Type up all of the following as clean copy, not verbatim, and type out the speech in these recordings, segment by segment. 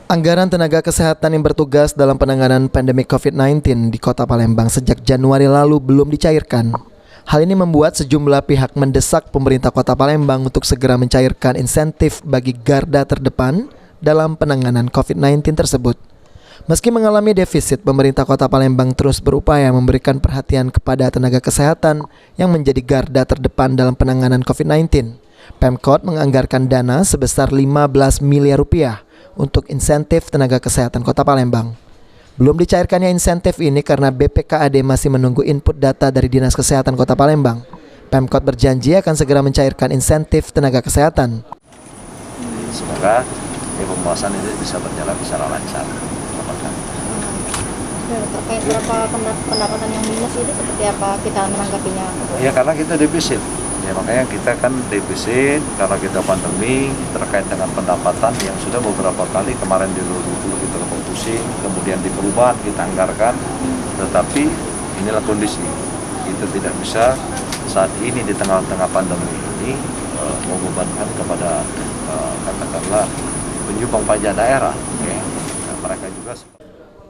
Anggaran tenaga kesehatan yang bertugas dalam penanganan pandemi COVID-19 di Kota Palembang sejak Januari lalu belum dicairkan. Hal ini membuat sejumlah pihak mendesak pemerintah Kota Palembang untuk segera mencairkan insentif bagi garda terdepan dalam penanganan COVID-19 tersebut. Meski mengalami defisit, pemerintah Kota Palembang terus berupaya memberikan perhatian kepada tenaga kesehatan yang menjadi garda terdepan dalam penanganan COVID-19. Pemkot menganggarkan dana sebesar 15 miliar rupiah untuk insentif tenaga kesehatan Kota Palembang. Belum dicairkannya insentif ini karena BPKAD masih menunggu input data dari Dinas Kesehatan Kota Palembang. Pemkot berjanji akan segera mencairkan insentif tenaga kesehatan. Semoga pembahasan ini bisa berjalan secara lancar. Terkait berapa pendapatan yang minus itu seperti apa kita menanggapinya? Ya karena kita defisit. Ya makanya kita kan defisit karena kita pandemi terkait dengan pendapatan yang sudah beberapa kali kemarin di 2020 kita pusing, kemudian di perubahan kita anggarkan, tetapi inilah kondisi. Kita tidak bisa saat ini di tengah-tengah pandemi ini membebankan kepada katakanlah penyumbang pajak daerah. Ya. Nah, mereka juga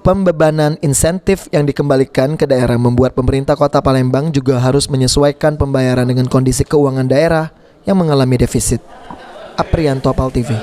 Pembebanan insentif yang dikembalikan ke daerah membuat pemerintah Kota Palembang juga harus menyesuaikan pembayaran dengan kondisi keuangan daerah yang mengalami defisit. Aprianto, PAL TV.